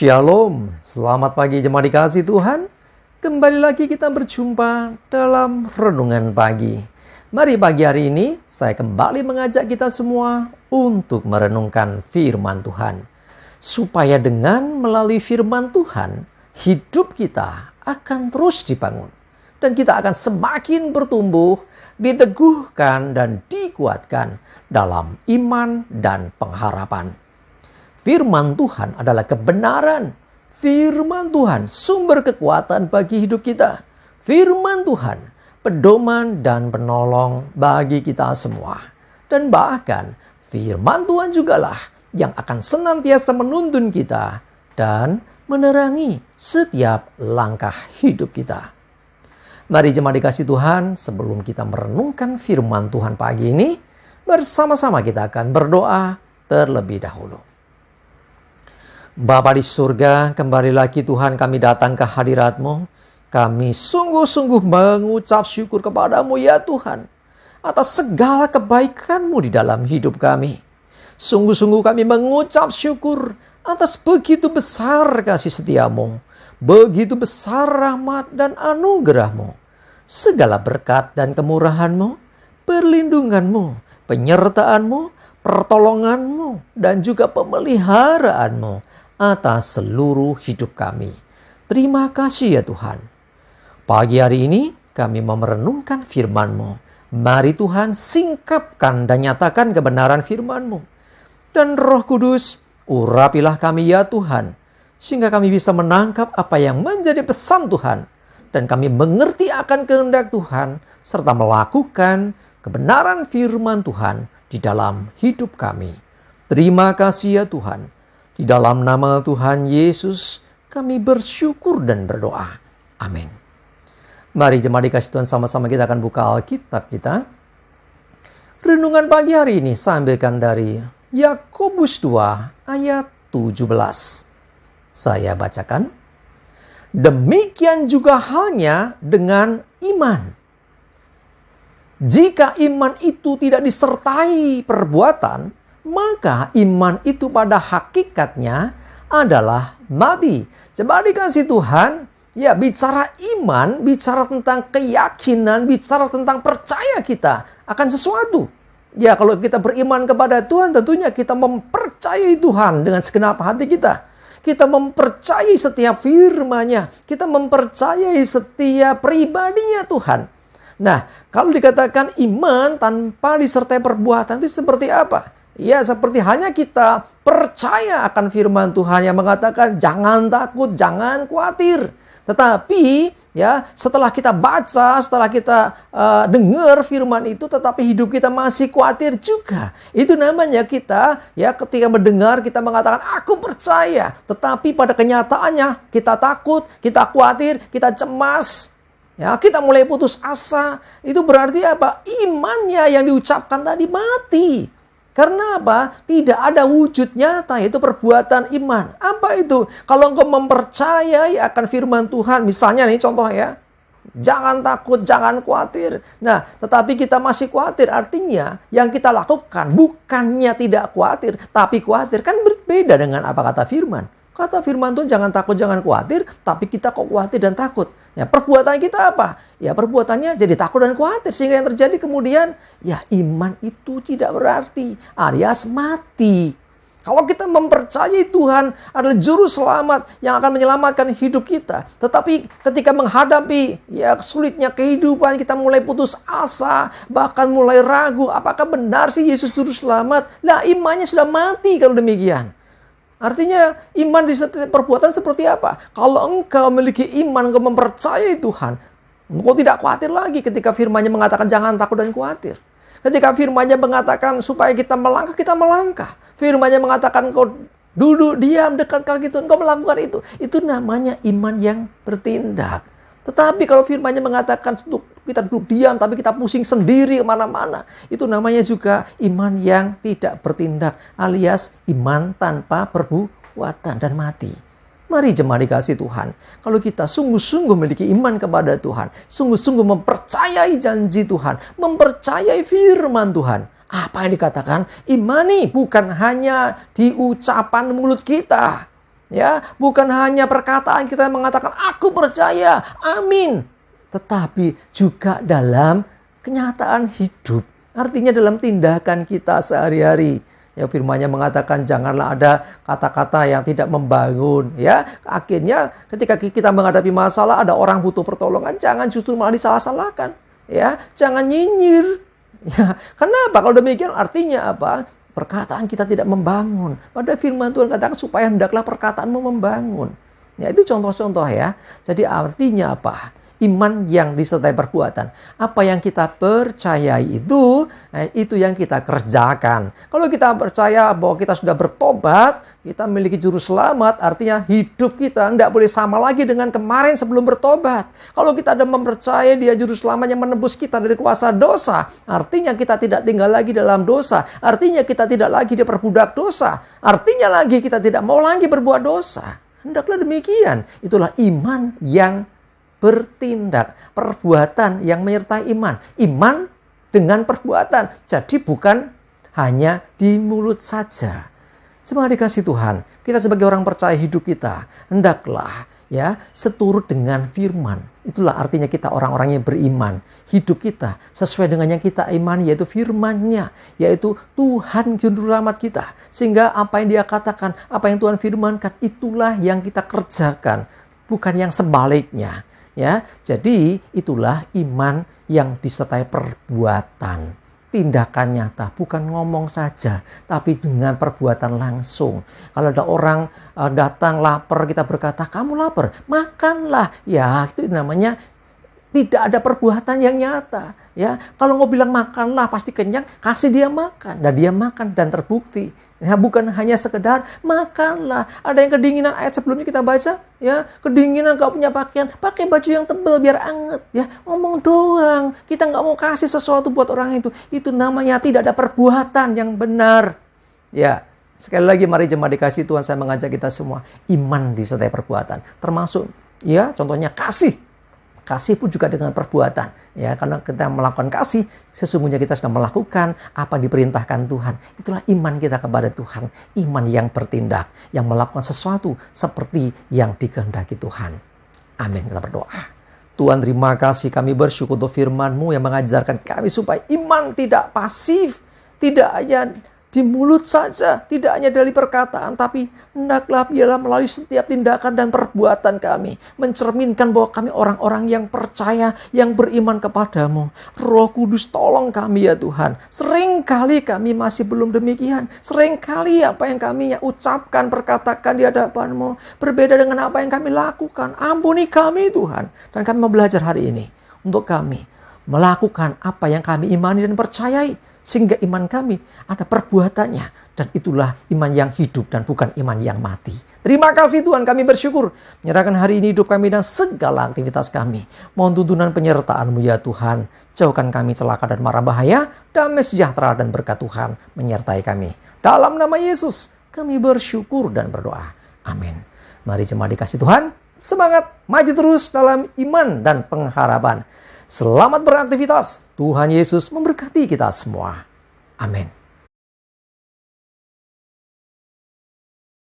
Shalom, selamat pagi jemaat dikasih Tuhan. Kembali lagi kita berjumpa dalam renungan pagi. Mari pagi hari ini saya kembali mengajak kita semua untuk merenungkan firman Tuhan. Supaya dengan melalui firman Tuhan, hidup kita akan terus dibangun. Dan kita akan semakin bertumbuh, diteguhkan dan dikuatkan dalam iman dan pengharapan. Firman Tuhan adalah kebenaran. Firman Tuhan sumber kekuatan bagi hidup kita. Firman Tuhan pedoman dan penolong bagi kita semua. Dan bahkan firman Tuhan jugalah yang akan senantiasa menuntun kita dan menerangi setiap langkah hidup kita. Mari jemaat dikasih Tuhan, sebelum kita merenungkan firman Tuhan pagi ini, bersama-sama kita akan berdoa terlebih dahulu. Bapa di surga, kembali lagi Tuhan kami datang ke hadirat-Mu. Kami sungguh-sungguh mengucap syukur kepadamu ya Tuhan, atas segala kebaikan-Mu di dalam hidup kami. Sungguh-sungguh kami mengucap syukur atas begitu besar kasih setia-Mu, begitu besar rahmat dan anugerah-Mu. Segala berkat dan kemurahan-Mu, perlindungan-Mu, penyertaan-Mu, pertolongan-Mu, dan juga pemeliharaan-Mu atas seluruh hidup kami. Terima kasih ya Tuhan. Pagi hari ini kami mau merenungkan firman-Mu. Mari Tuhan singkapkan dan nyatakan kebenaran firman-Mu. Dan Roh Kudus, urapilah kami ya Tuhan, sehingga kami bisa menangkap apa yang menjadi pesan Tuhan. Dan kami mengerti akan kehendak Tuhan, serta melakukan kebenaran firman Tuhan di dalam hidup kami. Terima kasih ya Tuhan. Di dalam nama Tuhan Yesus kami bersyukur dan berdoa. Amin. Mari jemaat dikasih Tuhan, sama-sama kita akan buka Alkitab kita. Renungan pagi hari ini saya ambilkan dari Yakobus 2 ayat 17. Saya bacakan. Demikian juga halnya dengan iman. Jika iman itu tidak disertai perbuatan, maka iman itu pada hakikatnya adalah mati. Coba dikasih Tuhan, ya bicara iman, bicara tentang keyakinan, bicara tentang percaya kita akan sesuatu. Ya kalau kita beriman kepada Tuhan, tentunya kita mempercayai Tuhan dengan segenap hati kita. Kita mempercayai setiap firman-Nya, kita mempercayai setiap pribadinya Tuhan. Nah, kalau dikatakan iman tanpa disertai perbuatan itu seperti apa? Ya, seperti hanya kita percaya akan firman Tuhan yang mengatakan jangan takut, jangan khawatir. Tetapi ya, setelah kita baca, setelah kita dengar firman itu, tetapi hidup kita masih khawatir juga. Itu namanya kita ya ketika mendengar kita mengatakan aku percaya, tetapi pada kenyataannya kita takut, kita khawatir, kita cemas. Ya, kita mulai putus asa. Itu berarti apa? Imannya yang diucapkan tadi mati. Karena apa? Tidak ada wujud nyata, yaitu perbuatan iman. Apa itu? Kalau engkau mempercayai akan firman Tuhan, misalnya nih contoh ya, jangan takut, jangan khawatir. Nah, tetapi kita masih khawatir, artinya yang kita lakukan bukannya tidak khawatir, tapi khawatir. Kan berbeda dengan apa kata firman. Kata firman Tuhan jangan takut, jangan khawatir, tapi kita kok khawatir dan takut. Ya, perbuatan kita apa? Ya, perbuatannya jadi takut dan khawatir. Sehingga yang terjadi kemudian, ya iman itu tidak berarti, alias mati. Kalau kita mempercayai Tuhan adalah juru selamat yang akan menyelamatkan hidup kita. Tetapi ketika menghadapi ya sulitnya kehidupan, kita mulai putus asa, bahkan mulai ragu, apakah benar sih Yesus juru selamat? Lah, imannya sudah mati kalau demikian. Artinya iman di setiap perbuatan seperti apa? Kalau engkau memiliki iman, engkau mempercayai Tuhan, engkau tidak khawatir lagi ketika firman-Nya mengatakan jangan takut dan khawatir. Ketika firman-Nya mengatakan supaya kita melangkah, kita melangkah. Firman-Nya mengatakan engkau duduk, diam, dekat kaki Tuhan, engkau melakukan itu. Itu namanya iman yang bertindak. Tetapi kalau firman-Nya mengatakan kita duduk diam, tapi kita pusing sendiri kemana-mana, itu namanya juga iman yang tidak bertindak, alias iman tanpa perbuatan dan mati. Mari jemaat dikasih Tuhan, kalau kita sungguh-sungguh memiliki iman kepada Tuhan, sungguh-sungguh mempercayai janji Tuhan, mempercayai firman Tuhan, apa yang dikatakan? Imani bukan hanya di ucapan mulut kita, Ya, bukan hanya perkataan kita yang mengatakan aku percaya, amin. Tetapi juga dalam kenyataan hidup. Artinya dalam tindakan kita sehari-hari. Ya, firman-Nya mengatakan janganlah ada kata-kata yang tidak membangun. Ya, akhirnya ketika kita menghadapi masalah, ada orang butuh pertolongan, jangan justru malah disalah-salahkan. Ya, jangan nyinyir. Ya, kenapa? Kalau demikian artinya apa? Perkataan kita tidak membangun. Pada firman Tuhan katakan supaya hendaklah perkataanmu membangun. Ya, itu contoh-contoh ya. Jadi artinya apa? Iman yang disertai perbuatan. Apa yang kita percayai itu yang kita kerjakan. Kalau kita percaya bahwa kita sudah bertobat, kita memiliki juru selamat, artinya hidup kita tidak boleh sama lagi dengan kemarin sebelum bertobat. Kalau kita ada mempercayai dia juru selamat yang menebus kita dari kuasa dosa, artinya kita tidak tinggal lagi dalam dosa. Artinya kita tidak lagi diperbudak dosa. Artinya lagi kita tidak mau lagi berbuat dosa. Hendaklah demikian. Itulah iman yang bertindak, perbuatan yang menyertai iman. Iman dengan perbuatan. Jadi bukan hanya di mulut saja. Jemaat dikasih Tuhan, kita sebagai orang percaya hidup kita hendaklah ya seturut dengan firman. Itulah artinya kita orang-orang yang beriman. Hidup kita sesuai dengan yang kita imani, yaitu firman-Nya, yaitu Tuhan juru selamat kita. Sehingga apa yang Dia katakan, apa yang Tuhan firmankan, itulah yang kita kerjakan, bukan yang sebaliknya. Ya, jadi itulah iman yang disertai perbuatan, tindakan nyata, bukan ngomong saja, tapi dengan perbuatan langsung. Kalau ada orang datang lapar, kita berkata, kamu lapar, makanlah. Ya, itu namanya tidak ada perbuatan yang nyata. Ya, kalau mau bilang makanlah pasti kenyang, kasih dia makan, dan dia makan dan terbukti. Ya, bukan hanya sekedar makanlah. Ada yang kedinginan, ayat sebelumnya kita baca, ya, kedinginan gak punya pakaian, pakai baju yang tebal biar anget. Ya, ngomong doang. Kita nggak mau kasih sesuatu buat orang itu. Itu namanya tidak ada perbuatan yang benar. Ya, sekali lagi mari jemaat dikasih Tuhan, saya mengajak kita semua iman disertai perbuatan. Termasuk, ya, contohnya kasih. Kasih pun juga dengan perbuatan. Ya, karena kita melakukan kasih, sesungguhnya kita sudah melakukan apa yang diperintahkan Tuhan. Itulah iman kita kepada Tuhan. Iman yang bertindak, yang melakukan sesuatu seperti yang dikehendaki Tuhan. Amin. Kita berdoa. Tuhan, terima kasih, kami bersyukur untuk firman-Mu yang mengajarkan kami supaya iman tidak pasif, tidak hanya di mulut saja, tidak hanya dari perkataan, tapi hendaklah biarlah melalui setiap tindakan dan perbuatan kami mencerminkan bahwa kami orang-orang yang percaya, yang beriman kepadamu. Roh Kudus, tolong kami ya Tuhan. Seringkali kami masih belum demikian. Seringkali apa yang kami ucapkan, perkatakan di hadapan-Mu berbeda dengan apa yang kami lakukan. Ampuni kami Tuhan. Dan kami mau belajar hari ini untuk kami melakukan apa yang kami imani dan percayai. Sehingga iman kami ada perbuatannya. Dan itulah iman yang hidup dan bukan iman yang mati. Terima kasih Tuhan, kami bersyukur. Menyerahkan hari ini hidup kami dan segala aktivitas kami. Mohon tuntunan penyertaan-Mu ya Tuhan. Jauhkan kami celaka dan mara bahaya. Damai sejahtera dan berkat Tuhan menyertai kami. Dalam nama Yesus kami bersyukur dan berdoa. Amin. Mari jemaat dikasih Tuhan. Semangat, maju terus dalam iman dan pengharapan. Selamat beraktivitas. Tuhan Yesus memberkati kita semua. Amin.